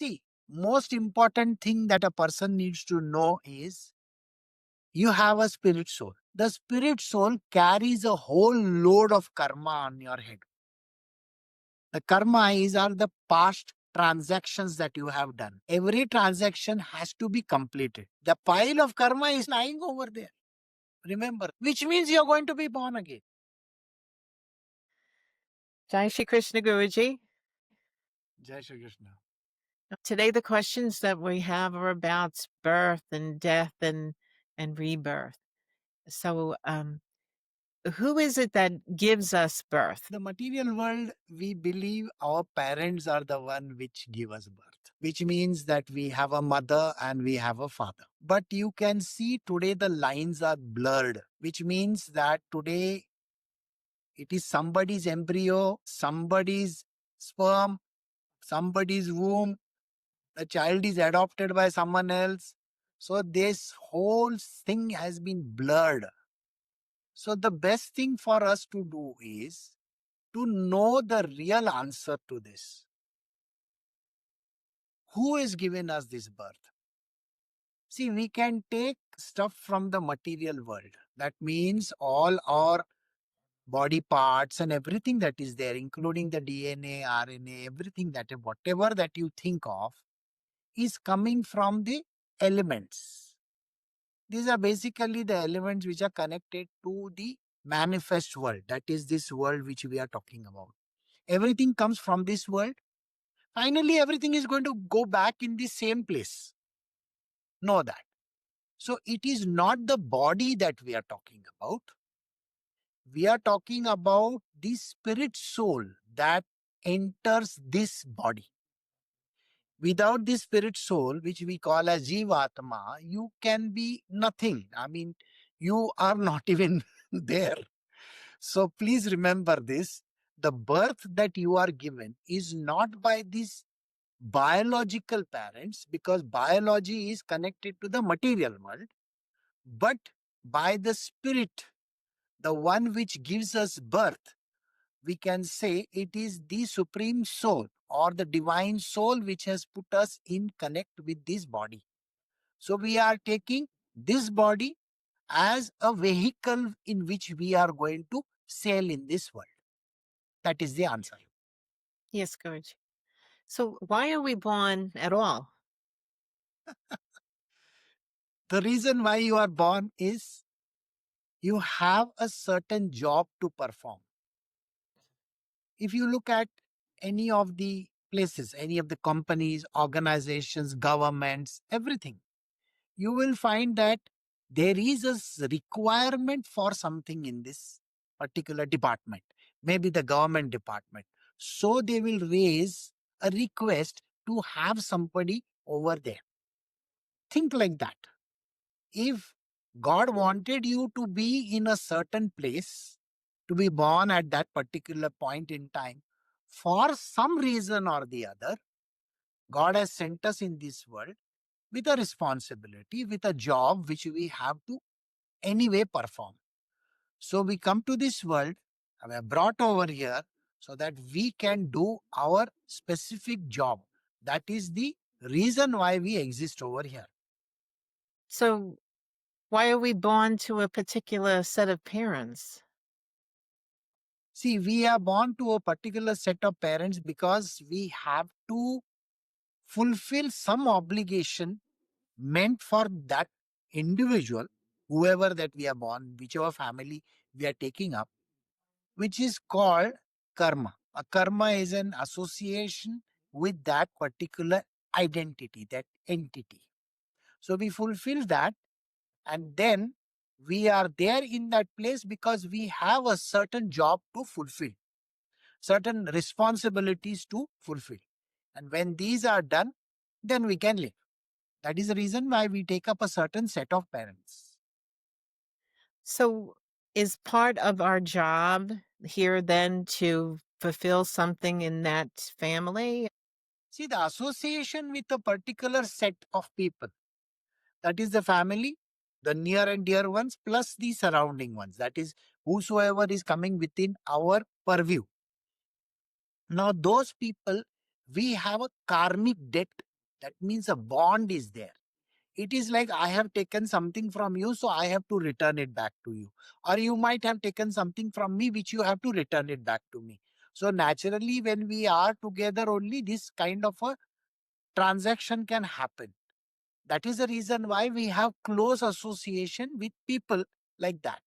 See, most important thing that a person needs to know is you have a spirit soul. The spirit soul carries a whole load of karma on your head. The karma are the past transactions that you have done. Every transaction has to be completed. The pile of karma is lying over there. Remember, which means you're going to be born again. Jai Shri Krishna Guruji. Jai Shri Krishna. Today the questions that we have are about birth and death and rebirth. So who is it that gives us birth? The material world, we believe our parents are the one which give us birth, which means that we have a mother and we have a father. But you can see today the lines are blurred, which means that today it is somebody's embryo, somebody's sperm, somebody's womb. The child is adopted by someone else. So this whole thing has been blurred. So the best thing for us to do is to know the real answer to this. Who has given us this birth? See, we can take stuff from the material world. That means all our body parts and everything that is there, including the DNA, RNA, everything that, whatever that you think of, is coming from the elements. These are basically the elements which are connected to the manifest world. That is this world which we are talking about. Everything comes from this world. Finally, everything is going to go back in the same place. Know that. So it is not the body that we are talking about. We are talking about the spirit soul that enters this body. Without the spirit soul, which we call as Jeevatma, you can be nothing. I mean, you are not even there. So please remember this. The birth that you are given is not by these biological parents, because biology is connected to the material world, but by the spirit, the one which gives us birth. We can say it is the supreme soul or the divine soul which has put us in connect with this body. So we are taking this body as a vehicle in which we are going to sail in this world. That is the answer. Yes, Guruji. So why are we born at all? The reason why you are born is you have a certain job to perform. If you look at any of the places, any of the companies, organizations, governments, everything, you will find that there is a requirement for something in this particular department, maybe the government department. So they will raise a request to have somebody over there. Think like that. If God wanted you to be in a certain place, to be born at that particular point in time, for some reason or the other, God has sent us in this world with a responsibility, with a job which we have to anyway perform. So we come to this world, we are brought over here so that we can do our specific job. That is the reason why we exist over here. So why are we born to a particular set of parents? See, we are born to a particular set of parents because we have to fulfill some obligation meant for that individual, whoever that we are born, whichever family we are taking up, which is called karma. A karma is an association with that particular identity, that entity. So we fulfill that, and then we are there in that place because we have a certain job to fulfill, certain responsibilities to fulfill. And when these are done, then we can live. That is the reason why we take up a certain set of parents. So is part of our job here then to fulfill something in that family? See, the association with a particular set of people, that is the family, the near and dear ones, plus the surrounding ones, that is whosoever is coming within our purview. Now, those people, we have a karmic debt That means a bond is there. It is like I have taken something from you, so I have to return it back to you. Or you might have taken something from me, which you have to return it back to me. So naturally, when we are together, only this kind of a transaction can happen. That is the reason why we have close association with people like that.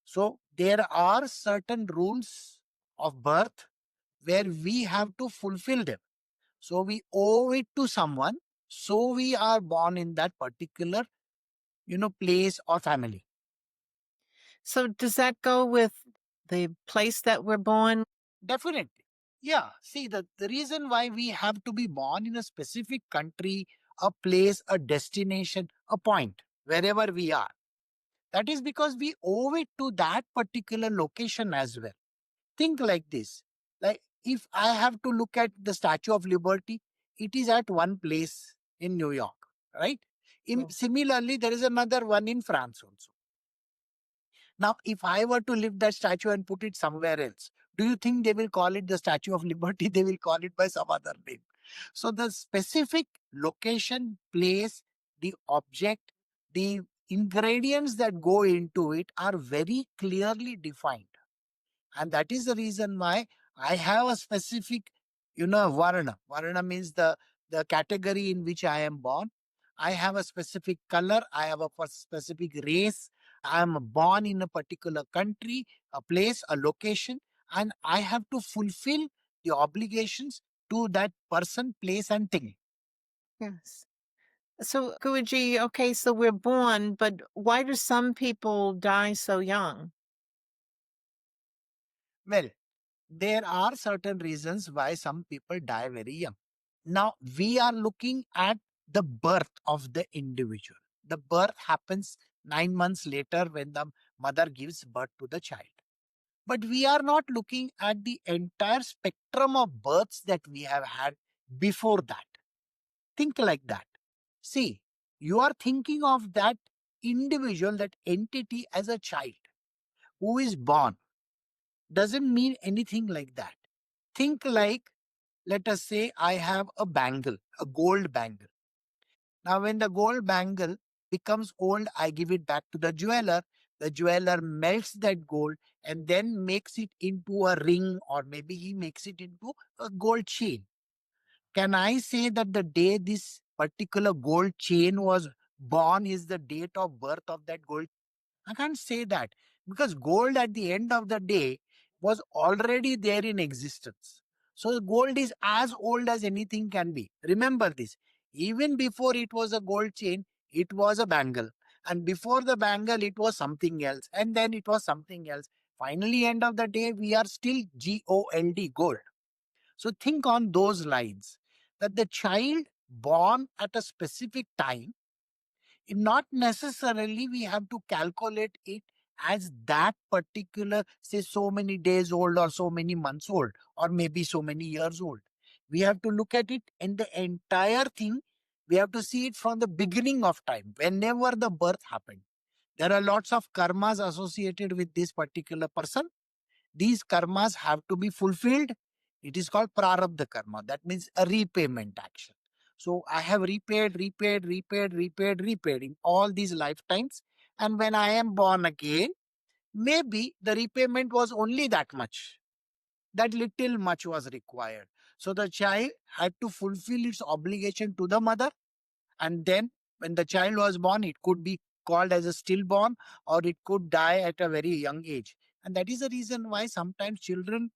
So there are certain rules of birth where we have to fulfill them. So we owe it to someone. So we are born in that particular, place or family. So does that go with the place that we're born? Definitely. Yeah. See, the reason why we have to be born in a specific country, a place, a destination, a point, wherever we are, that is because we owe it to that particular location as well. Think like this. Like if I have to look at the Statue of Liberty, it is at one place in New York, right? Yes. Similarly, there is another one in France also. Now, if I were to lift that statue and put it somewhere else, do you think they will call it the Statue of Liberty? They will call it by some other name. So the specific location, place, the object, the ingredients that go into it are very clearly defined. And that is the reason why I have a specific, varna. Varna means the category in which I am born. I have a specific color. I have a specific race. I am born in a particular country, a place, a location, and I have to fulfill the obligations to that person, place, and thing. Yes. So, Guruji, okay, so we're born, but why do some people die so young? Well, there are certain reasons why some people die very young. Now, we are looking at the birth of the individual. The birth happens 9 months later when the mother gives birth to the child. But we are not looking at the entire spectrum of births that we have had before that. Think like that. See, you are thinking of that individual, that entity as a child who is born. Doesn't mean anything like that. Think like, let us say, I have a bangle, a gold bangle. Now, when the gold bangle becomes old, I give it back to the jeweler. The jeweler melts that gold and then makes it into a ring, or maybe he makes it into a gold chain. Can I say that the day this particular gold chain was born is the date of birth of that gold? I can't say that, because gold at the end of the day was already there in existence. So gold is as old as anything can be. Remember this. Even before it was a gold chain, it was a bangle. And before the bangle, it was something else. And then it was something else. Finally, end of the day, we are still GOLD, gold. So think on those lines, that the child born at a specific time, not necessarily we have to calculate it as that particular, say, so many days old or so many months old or maybe so many years old. We have to look at it in the entire thing. We have to see it from the beginning of time, whenever the birth happened. There are lots of karmas associated with this particular person. These karmas have to be fulfilled. It is called Prarabdha Karma. That means a repayment action. So I have repaid in all these lifetimes. And when I am born again, maybe the repayment was only that much. That little much was required. So the child had to fulfill its obligation to the mother. And then when the child was born, it could be called as a stillborn, or it could die at a very young age. And that is the reason why sometimes children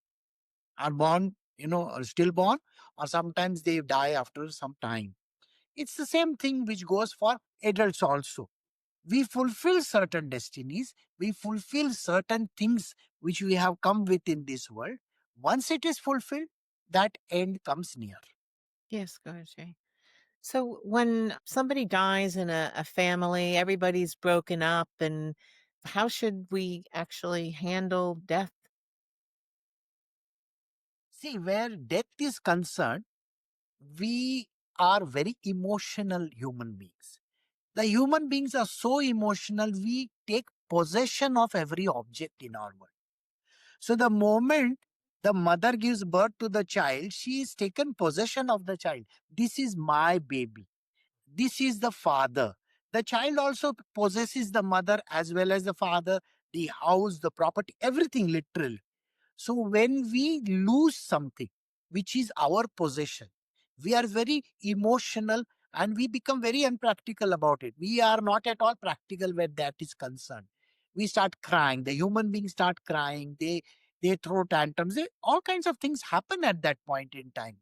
are born, are stillborn, or sometimes they die after some time. It's the same thing which goes for adults also. We fulfill certain destinies, we fulfill certain things which we have come with in this world. Once it is fulfilled, that end comes near. Yes, Guruji. So when somebody dies in a family, everybody's broken up, and how should we actually handle death? See, where death is concerned, we are very emotional human beings. The human beings are so emotional, we take possession of every object in our world. So the moment The mother gives birth to the child, she is taken possession of the child. This is my baby. This is the father. The child also possesses the mother as well as the father, the house, the property, everything literally. So when we lose something which is our possession, we are very emotional and we become very unpractical about it. We are not at all practical where that is concerned. We start crying. The human beings start crying. They throw tantrums. All kinds of things happen at that point in time.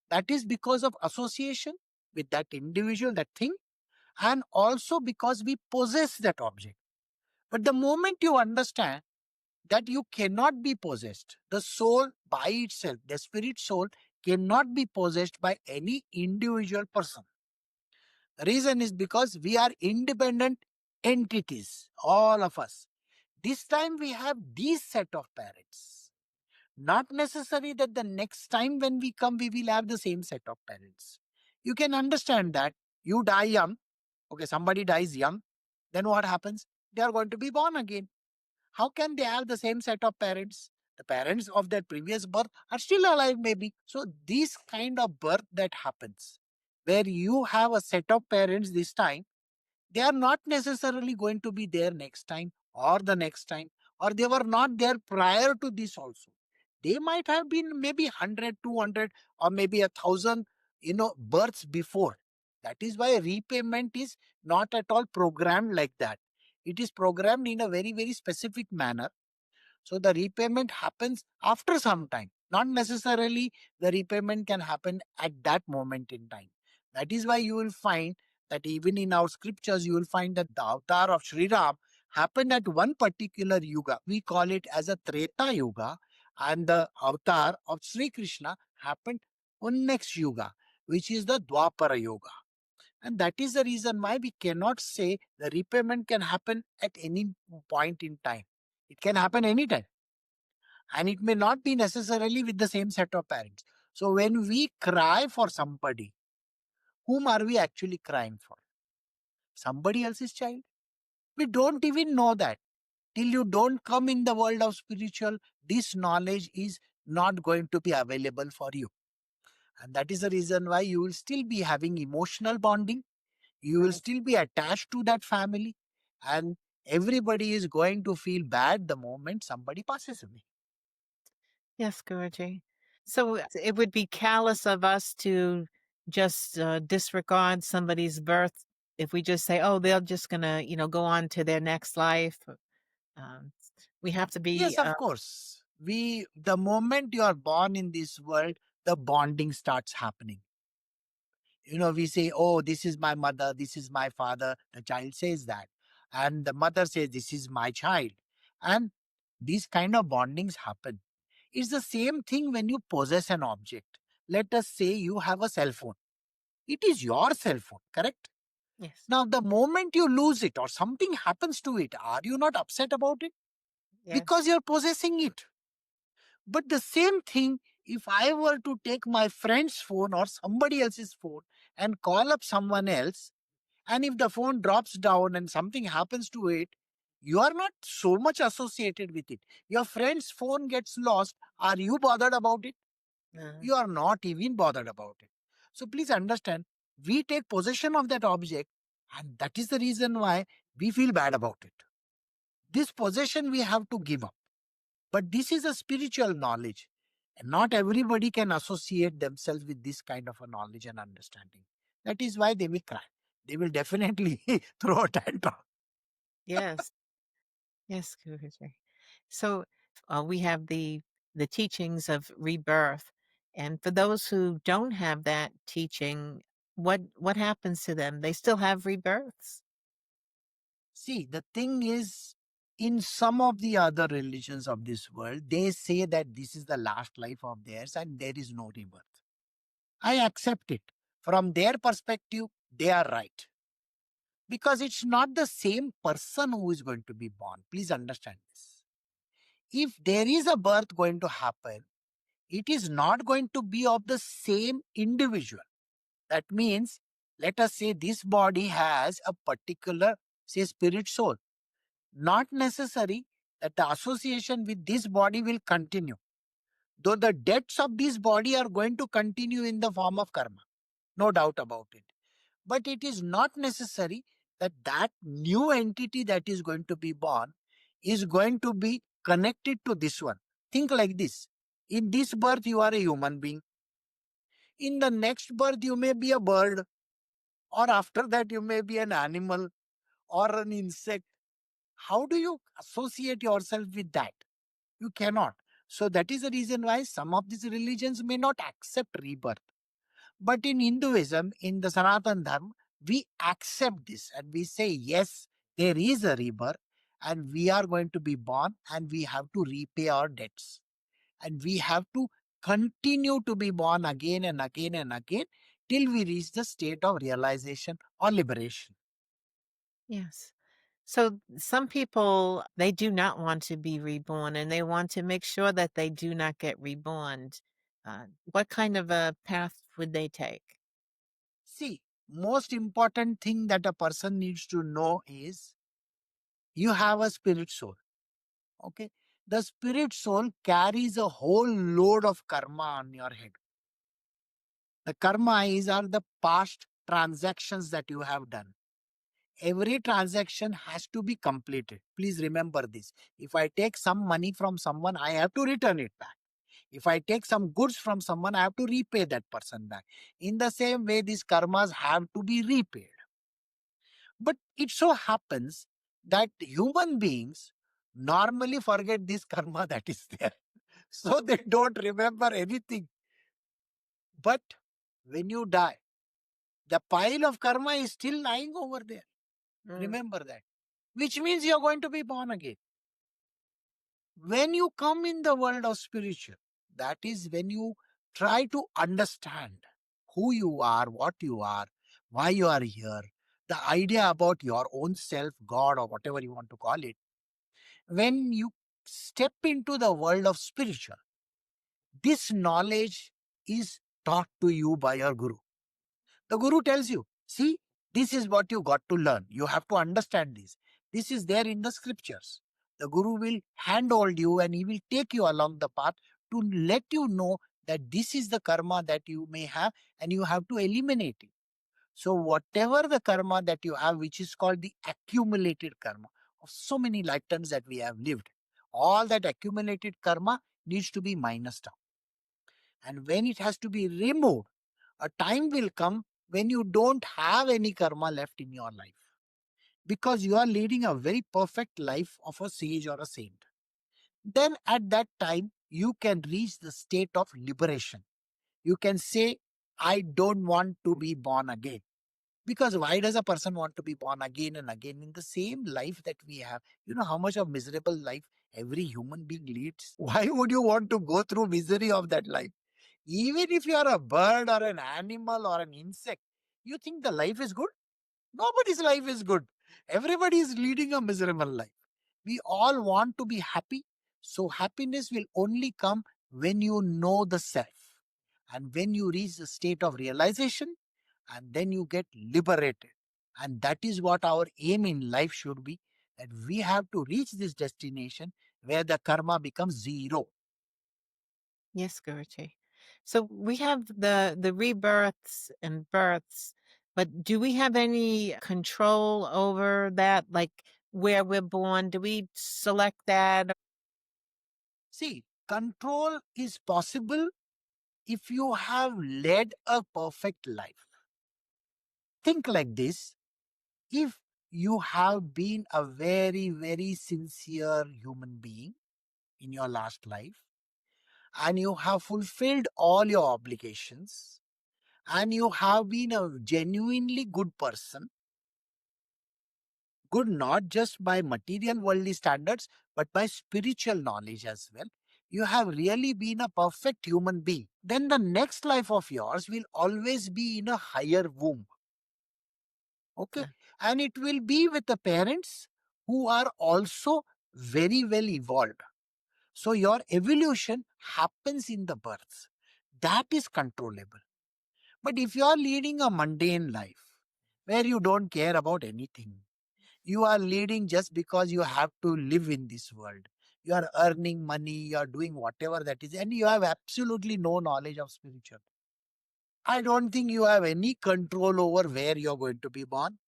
That is because of association with that individual, that thing, and also because we possess that object. But the moment you understand that you cannot be possessed, the soul by itself, the spirit soul, cannot be possessed by any individual person. The reason is because we are independent entities, all of us. This time we have these set of parents. Not necessary that the next time when we come, we will have the same set of parents. You can understand that you die young. Okay, somebody dies young. Then what happens? They are going to be born again. How can they have the same set of parents? The parents of their previous birth are still alive, maybe. So, this kind of birth that happens, where you have a set of parents this time, they are not necessarily going to be there next time or the next time, or they were not there prior to this also. They might have been maybe 100, 200, or maybe 1,000, births before. That is why repayment is not at all programmed like that. It is programmed in a very, very specific manner. So the repayment happens after some time. Not necessarily the repayment can happen at that moment in time. That is why you will find that even in our scriptures, you will find that the avatar of Sri Ram happened at one particular yuga. We call it as a Treta Yuga. And the avatar of Sri Krishna happened on next yuga, which is the Dwapara Yuga. And that is the reason why we cannot say the repayment can happen at any point in time. It can happen anytime. And it may not be necessarily with the same set of parents. So when we cry for somebody, whom are we actually crying for? Somebody else's child? We don't even know that. Till you don't come in the world of spiritual, this knowledge is not going to be available for you. And that is the reason why you will still be having emotional bonding. You will still be attached to that family. And everybody is going to feel bad the moment somebody passes away. Yes, Guruji. So it would be callous of us to just disregard somebody's birth if we just say, "Oh, they're just gonna, go on to their next life." Um, we have to be. Yes, of course. The moment you are born in this world, the bonding starts happening. We say, oh, this is my mother, this is my father. The child says that. And the mother says, this is my child. And these kind of bondings happen. It's the same thing when you possess an object. Let us say you have a cell phone. It is your cell phone, correct? Yes. Now, the moment you lose it or something happens to it, are you not upset about it? Yes. Because you're possessing it. But the same thing, if I were to take my friend's phone or somebody else's phone and call up someone else, and if the phone drops down and something happens to it, you are not so much associated with it. Your friend's phone gets lost. Are you bothered about it? You are not even bothered about it. So please understand, we take possession of that object, and that is the reason why we feel bad about it. This possession we have to give up. But this is a spiritual knowledge. And not everybody can associate themselves with this kind of a knowledge and understanding. That is why they will cry. They will definitely throw a tantrum. Yes. Yes, Guruji. So we have the teachings of rebirth, and for those who don't have that teaching, what happens to them? They still have rebirths. See, the thing is, in some of the other religions of this world, they say that this is the last life of theirs and there is no rebirth. I accept it. From their perspective, they are right. Because it's not the same person who is going to be born. Please understand this. If there is a birth going to happen, it is not going to be of the same individual. That means, let us say this body has a particular, say, spirit soul. Not necessary that the association with this body will continue. Though the debts of this body are going to continue in the form of karma, no doubt about it. But it is not necessary that that new entity that is going to be born is going to be connected to this one. Think like this. In this birth, you are a human being. In the next birth, you may be a bird, or after that, you may be an animal or an insect. How do you associate yourself with that? You cannot. So, that is the reason why some of these religions may not accept rebirth. But in Hinduism, in the Sanatana Dharma, we accept this and we say, yes, there is a rebirth and we are going to be born and we have to repay our debts. And we have to continue to be born again and again and again till we reach the state of realization or liberation. Yes. So some people, they do not want to be reborn and they want to make sure that they do not get reborn. What kind of a path would they take? See, most important thing that a person needs to know is you have a spirit soul. Okay. The spirit soul carries a whole load of karma on your head. The karma are the past transactions that you have done. Every transaction has to be completed. Please remember this. If I take some money from someone, I have to return it back. If I take some goods from someone, I have to repay that person back. In the same way, these karmas have to be repaid. But it so happens that human beings normally forget this karma that is there. So they don't remember anything. But when you die, the pile of karma is still lying over there. Remember that. Which means you are going to be born again. When you come in the world of spiritual, that is when you try to understand who you are, what you are, why you are here, the idea about your own self, God, or whatever you want to call it. When you step into the world of spiritual, this knowledge is taught to you by your guru. The guru tells you, see, this is what you got to learn. You have to understand this. This is there in the scriptures. The guru will handhold you and he will take you along the path to let you know that this is the karma that you may have and you have to eliminate it. So, whatever the karma that you have, which is called the accumulated karma of so many lifetimes that we have lived, all that accumulated karma needs to be minused out. And when it has to be removed, a time will come when you don't have any karma left in your life because you are leading a very perfect life of a sage or a saint. Then at that time, you can reach the state of liberation. You can say, I don't want to be born again. Because why does a person want to be born again and again in the same life that we have? You know how much of miserable life every human being leads? Why would you want to go through misery of that life? Even if you are a bird or an animal or an insect, you think the life is good? Nobody's life is good. Everybody is leading a miserable life. We all want to be happy. So happiness will only come when you know the self. And when you reach the state of realization, and then you get liberated. And that is what our aim in life should be, that we have to reach this destination where the karma becomes zero. Yes, Guruji. So we have the rebirths and births, but do we have any control over that? Like where we're born, do we select that? See, control is possible if you have led a perfect life. Think like this. If you have been a very, very sincere human being in your last life, and you have fulfilled all your obligations, and you have been a genuinely good person, good not just by material worldly standards, but by spiritual knowledge as well, you have really been a perfect human being, then the next life of yours will always be in a higher womb. Okay. Uh, And it will be with the parents who are also very well evolved. So your evolution happens in the births. That is controllable. But if you are leading a mundane life where you don't care about anything, you are leading just because you have to live in this world. You are earning money, you are doing whatever that is, and you have absolutely no knowledge of spiritual. I don't think you have any control over where you're going to be born.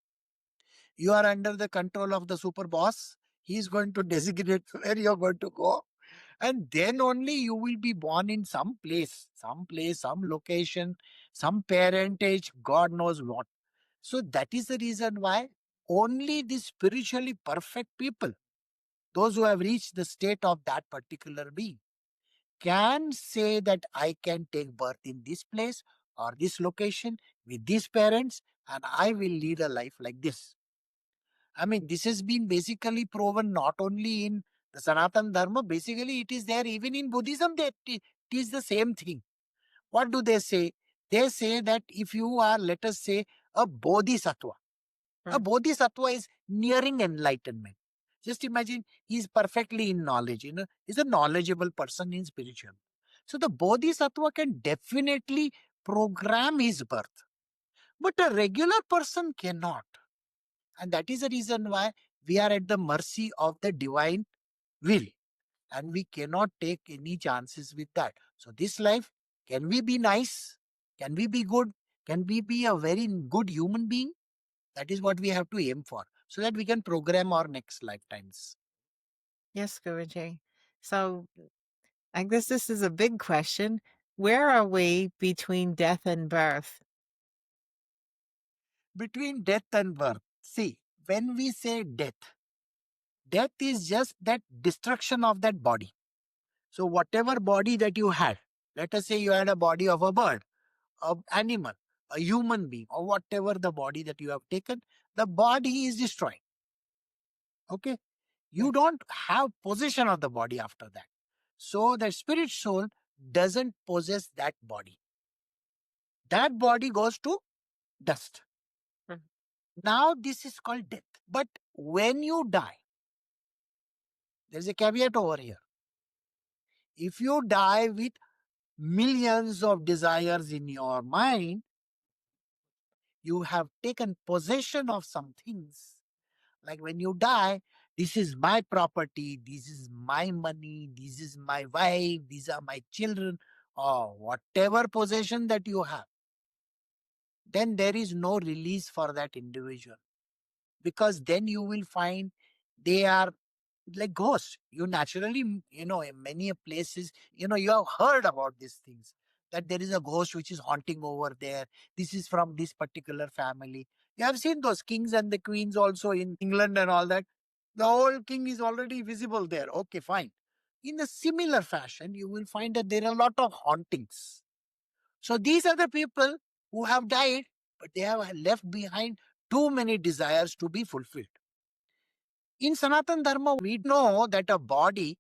You are under the control of the super boss. He is going to designate where you're going to go. And then only you will be born in some place, some location, some parentage, God knows what. So that is the reason why only the spiritually perfect people, those who have reached the state of that particular being, can say that I can take birth in this place or this location with these parents and I will lead a life like this. I mean, this has been basically proven not only in the Sanatana Dharma, basically it is there even in Buddhism, that it is the same thing. What do they say? They say that if you are, let us say, a bodhisattva, a Mm. bodhisattva is nearing enlightenment. Just imagine he is perfectly in knowledge, he's a knowledgeable person in spiritual. So the bodhisattva can definitely program his birth, but a regular person cannot. And that is the reason why we are at the mercy of the divine will. And we cannot take any chances with that. So, this life, can we be nice? Can we be good? Can we be a very good human being? That is what we have to aim for, so that we can program our next lifetimes. Yes, Guruji. So I guess this is a big question. Where are we between death and birth? Between death and birth, see, when we say death, death is just that destruction of that body. So, whatever body that you had, let us say you had a body of a bird, an animal, a human being, or whatever the body that you have taken, the body is destroyed. Okay? You Yes. don't have possession of the body after that. So the spirit soul doesn't possess that body. That body goes to dust. Mm. Now this is called death. But when you die, there's a caveat over here. If you die with millions of desires in your mind, you have taken possession of some things. Like when you die, this is my property, this is my money, this is my wife, these are my children, or whatever possession that you have. Then there is no release for that individual, because then you will find they are like ghosts. You naturally, in many places, you have heard about these things, that there is a ghost which is haunting over there. This is from this particular family. You have seen those kings and the queens also in England and all that. The old king is already visible there. Okay, fine. In a similar fashion, you will find that there are a lot of hauntings. So these are the people who have died, but they have left behind too many desires to be fulfilled. In Sanatana Dharma, we know that a body,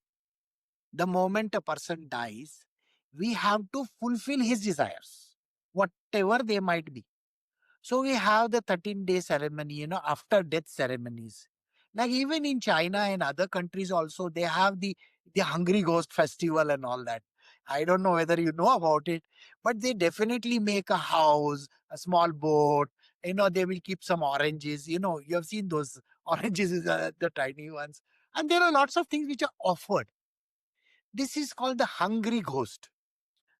the moment a person dies, we have to fulfill his desires, whatever they might be. So we have the 13-day ceremony, after death ceremonies. Like even in China and other countries also, they have the Hungry Ghost Festival and all that. I don't know whether you know about it, but they definitely make a house, a small boat. They will keep some oranges. You have seen those oranges, the tiny ones. And there are lots of things which are offered. This is called the hungry ghost.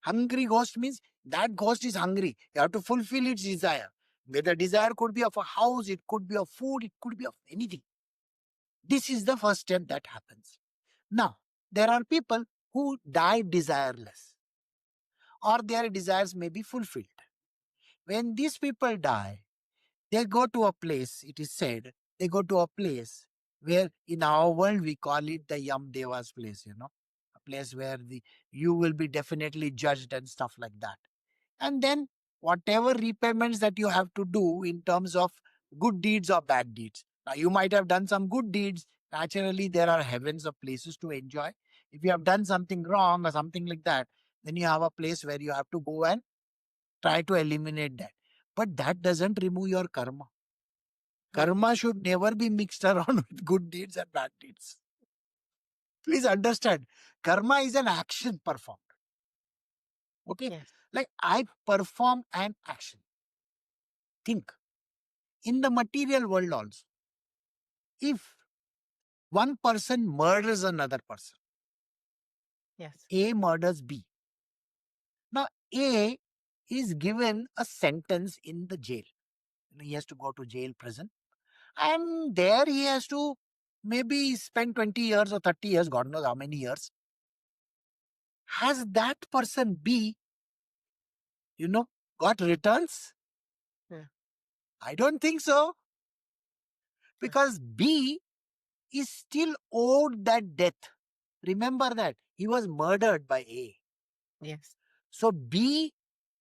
Hungry ghost means that ghost is hungry. You have to fulfill its desire. The desire could be of a house, it could be of food, it could be of anything. This is the first step that happens. Now, there are people who die desireless, or their desires may be fulfilled. When these people die, they go to a place, it is said, they go to a place where in our world we call it the Yam Deva's place, a place where you will be definitely judged and stuff like that. And then whatever repayments that you have to do in terms of good deeds or bad deeds. Now, you might have done some good deeds. Naturally, there are heavens of places to enjoy. If you have done something wrong or something like that, then you have a place where you have to go and try to eliminate that. But that doesn't remove your karma. Mm. Karma should never be mixed around with good deeds and bad deeds. Please understand, karma is an action performed. Okay? Yes. Like I perform an action. Think. In the material world also, if one person murders another person, Yes. A murders B. Now, A is given a sentence in the jail. He has to go to jail, prison. And there he has to maybe spend 20 years or 30 years, God knows how many years. Has that person B, got returns? Yeah. I don't think so. Yeah. Because B is still owed that death. Remember that. He was murdered by A. Yes. So B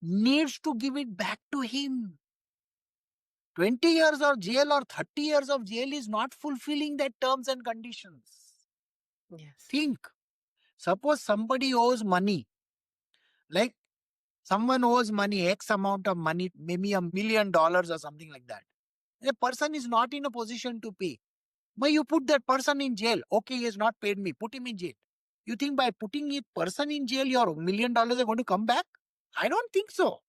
needs to give it back to him. 20 years of jail or 30 years of jail is not fulfilling that terms and conditions. Yes. Think. Suppose somebody owes money. Like someone owes money, X amount of money, maybe $1 million or something like that. The person is not in a position to pay. But you put that person in jail. Okay, he has not paid me. Put him in jail. You think by putting a person in jail, your $1 million are going to come back? I don't think so.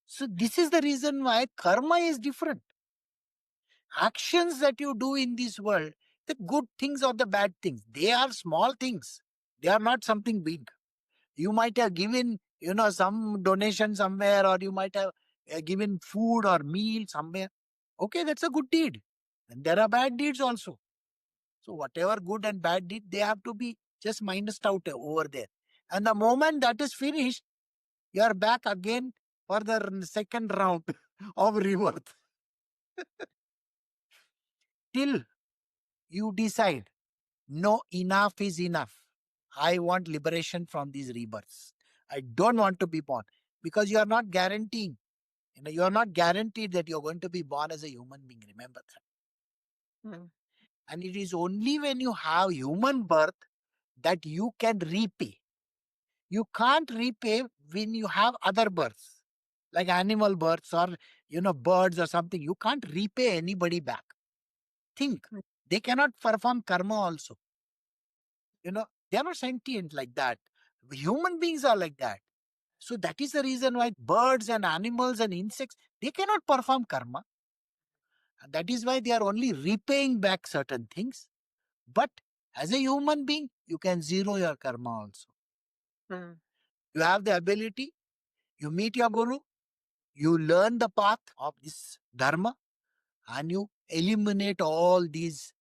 So this is the reason why karma is different. Actions that you do in this world, the good things or the bad things, they are small things. They are not something big. You might have given, some donation somewhere, or you might have given food or meal somewhere. Okay, that's a good deed. And there are bad deeds also. So whatever good and bad deed, they have to be just minused out over there. And the moment that is finished, you are back again for the second round of rebirth. Till you decide, no, enough is enough. I want liberation from these rebirths. I don't want to be born, because you are not guaranteeing. You are not guaranteed that you're going to be born as a human being. Remember that. Mm. And it is only when you have human birth that you can repay. You can't repay when you have other births, like animal births or birds or something. You can't repay anybody back. Think. Mm. They cannot perform karma also. They are not sentient like that. Human beings are like that. So that is the reason why birds and animals and insects, they cannot perform karma. And that is why they are only repaying back certain things. But as a human being, you can zero your karma also. Mm. You have the ability, you meet your guru, you learn the path of this dharma, and you eliminate all these,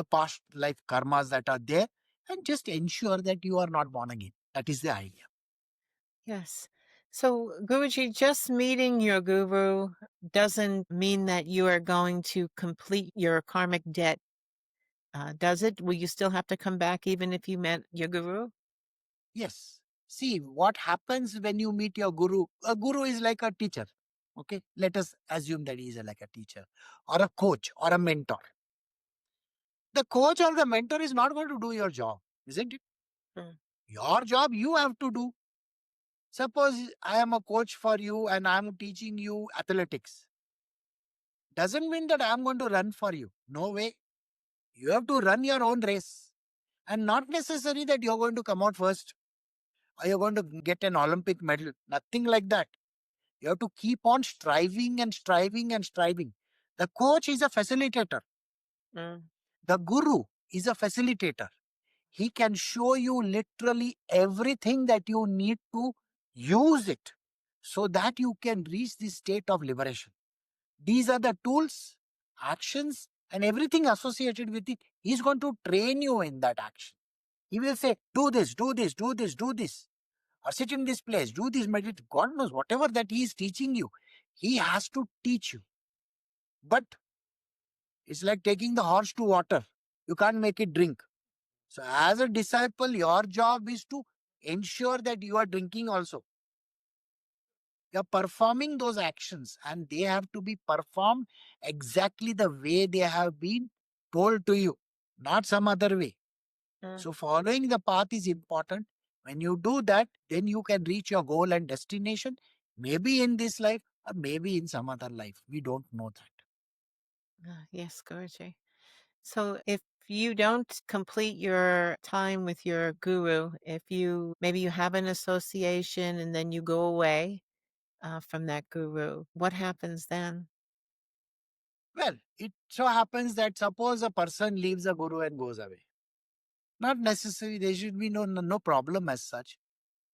past life karmas that are there, and just ensure that you are not born again. That is the idea. Yes. So, Guruji, just meeting your guru doesn't mean that you are going to complete your karmic debt, does it? Will you still have to come back even if you met your guru? Yes. See, what happens when you meet your guru? A guru is like a teacher. Okay. Let us assume that he is like a teacher or a coach or a mentor. The coach or the mentor is not going to do your job, isn't it? Mm. Your job you have to do. Suppose I am a coach for you and I am teaching you athletics. Doesn't mean that I am going to run for you. No way. You have to run your own race. And not necessary that you're going to come out first or you're going to get an Olympic medal. Nothing like that. You have to keep on striving and striving and striving. The coach is a facilitator. Mm. The guru is a facilitator. He can show you literally everything that you need to use it so that you can reach this state of liberation. These are the tools, actions, and everything associated with it. He's going to train you in that action. He will say, do this, do this, do this, do this, or sit in this place, do this, meditate. God knows, whatever that he is teaching you, he has to teach you. But it's like taking the horse to water. You can't make it drink. So as a disciple, your job is to ensure that you are drinking also. You're performing those actions and they have to be performed exactly the way they have been told to you, not some other way. Mm. So following the path is important. When you do that, then you can reach your goal and destination, maybe in this life or maybe in some other life. We don't know that. Yes, Guruji. So if you don't complete your time with your guru, if maybe you have an association and then you go away from that guru, what happens then? Well, it so happens that suppose a person leaves a guru and goes away. Not necessary. There should be no problem as such.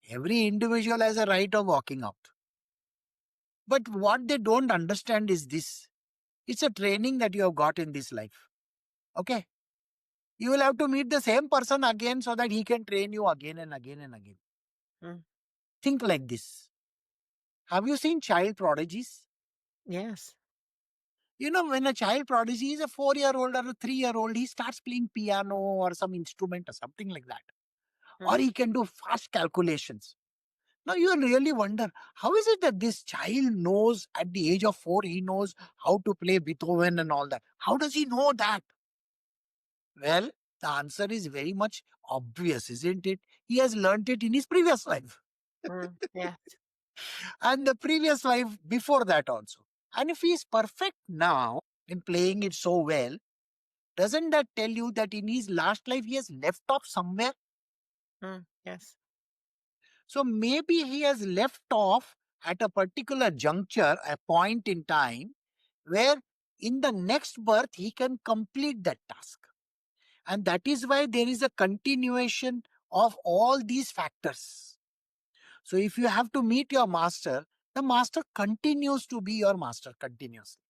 Every individual has a right of walking out. But what they don't understand is this. It's a training that you have got in this life. Okay? You will have to meet the same person again so that he can train you again and again and again. Mm. Think like this. Have you seen child prodigies? Yes. When a child prodigy is a 4-year-old or a 3-year-old, he starts playing piano or some instrument or something like that. Or Mm. he can do fast calculations. Now you really wonder, how is it that this child knows at the age of 4, he knows how to play Beethoven and all that? How does he know that? Well, the answer is very much obvious, isn't it? He has learnt it in his previous life Yes. and the previous life before that also. And if he is perfect now in playing it so well, doesn't that tell you that in his last life he has left off somewhere? Yes. So maybe he has left off at a particular juncture, a point in time, where in the next birth he can complete that task. And that is why there is a continuation of all these factors. So if you have to meet your master, the master continues to be your master continuously,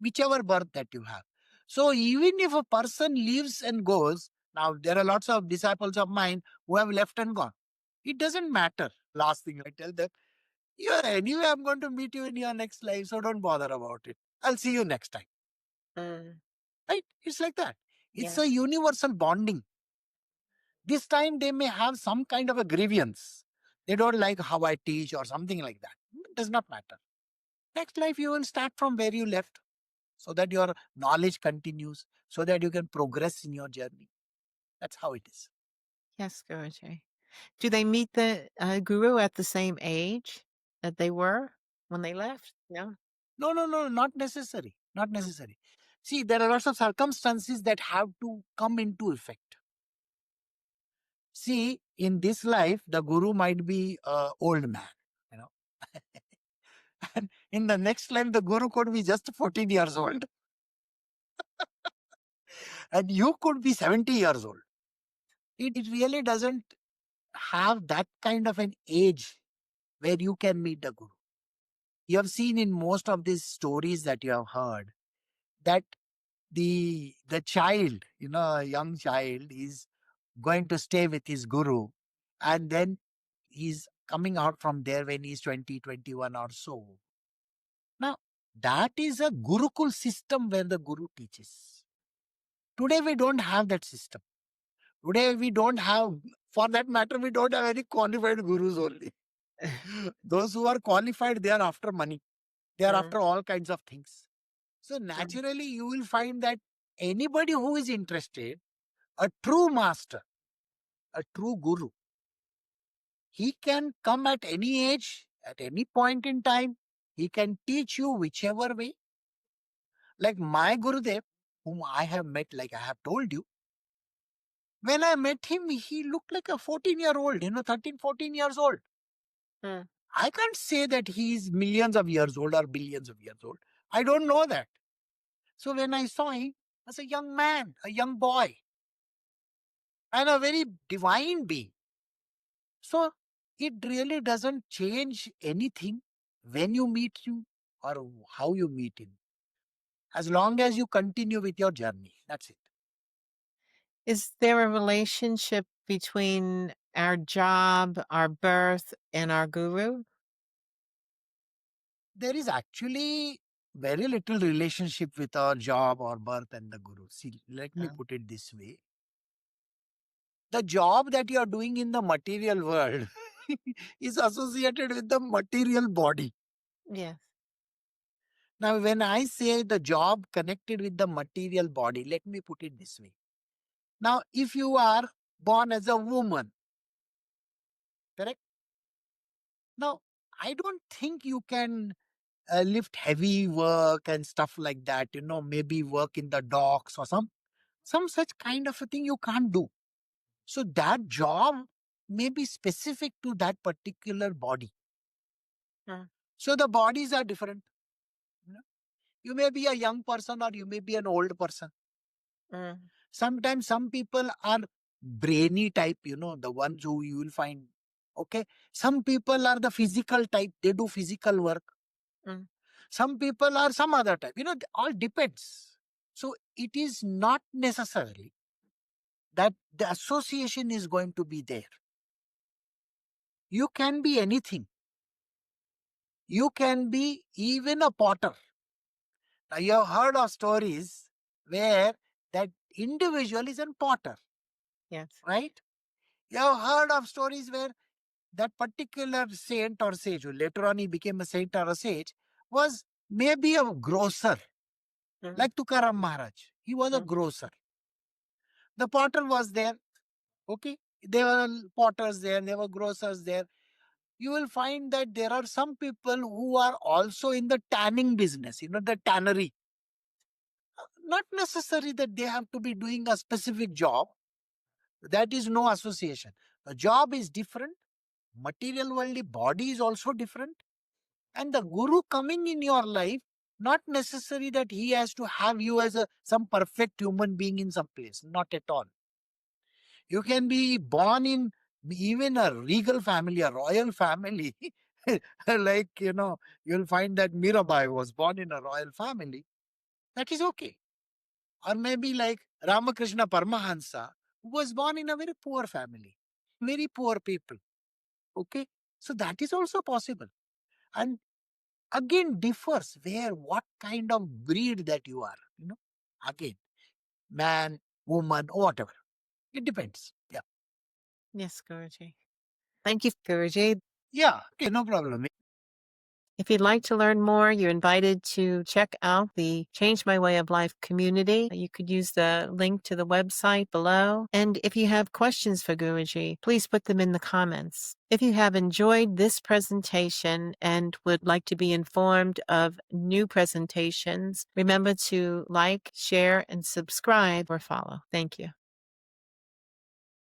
whichever birth that you have. So even if a person leaves and goes, now there are lots of disciples of mine who have left and gone. It doesn't matter. Last thing I tell them, anyway, I'm going to meet you in your next life, so don't bother about it. I'll see you next time. Mm. Right? It's like that. It's a Yes. universal bonding. This time they may have some kind of a grievance. They don't like how I teach or something like that. It does not matter. Next life you will start from where you left so that your knowledge continues, so that you can progress in your journey. That's how it is. Yes, Guruji. Do they meet the guru at the same age that they were when they left? No. No, not necessary. Not Mm. necessary. See, there are lots of circumstances that have to come into effect. See, in this life, the guru might be an old man, you know. And in the next life, the guru could be just 14 years old. And you could be 70 years old. It really doesn't have that kind of an age where you can meet the guru. You have seen in most of these stories that you have heard that the child, a young child, is going to stay with his guru, and then he's coming out from there when he's 20, 21 or so. Now, that is a Gurukul system where the guru teaches. Today, we don't have that system. Today, we don't have, for that matter, we don't have any qualified gurus only. Those who are qualified, they are after money. They are Mm. after all kinds of things. So, Mm. naturally, you will find that anybody who is interested, a true master, a true guru, he can come at any age, at any point in time. He can teach you whichever way. Like my Gurudev, whom I have met, like I have told you, when I met him, he looked like a 14-year-old, 13, 14 years old. Mm. I can't say that he is millions of years old or billions of years old. I don't know that. So when I saw him as a young man, a young boy, and a very divine being. So it really doesn't change anything when you meet him or how you meet him. As long as you continue with your journey, that's it. Is there a relationship between our job, our birth, and our guru? There is actually very little relationship with our job or birth and the guru. See, let me Oh, put it this way. The job that you are doing in the material world is associated with the material body. yes. Now, when I say the job connected with the material body, let me put it this way. Now, if you are born as a woman, correct? Now, I don't think you can lift heavy work and stuff like that, maybe work in the docks or some such kind of a thing you can't do. So that job may be specific to that particular body. Mm. So the bodies are different. You know. You may be a young person or you may be an old person. Mm. Sometimes some people are brainy type, the ones who you will find. Okay. Some people are the physical type, they do physical work. Mm. Some people are some other type, all depends. So it is not necessarily that the association is going to be there. You can be anything. You can be even a potter. Now you have heard of stories where that individual is a potter, Yes. right? You have heard of stories where that particular saint or sage, who later on he became a saint or a sage, was maybe a grocer, Mm. like Tukaram Maharaj. He was a Mm. grocer. The potter was there. Okay. There were potters there, there were grocers there. You will find that there are some people who are also in the tanning business, the tannery. Not necessary that they have to be doing a specific job. That is no association. The job is different. Material worldly body is also different. And the guru coming in your life, not necessary that he has to have you as some perfect human being in some place. Not at all. You can be born in even a regal family, a royal family. Like, you'll find that Mirabai was born in a royal family. That is okay. Or maybe like Ramakrishna Paramahansa, who was born in a very poor family, very poor people. Okay. So that is also possible. And again differs where, what kind of breed that you are, again, man, woman, whatever. It depends. Yeah. Yes, Guruji. Thank you, Guruji. Yeah. Okay. No problem. If you'd like to learn more, you're invited to check out the Change My Way of Life community. You could use the link to the website below. And if you have questions for Guruji, please put them in the comments. If you have enjoyed this presentation and would like to be informed of new presentations, remember to like, share, and subscribe or follow. Thank you.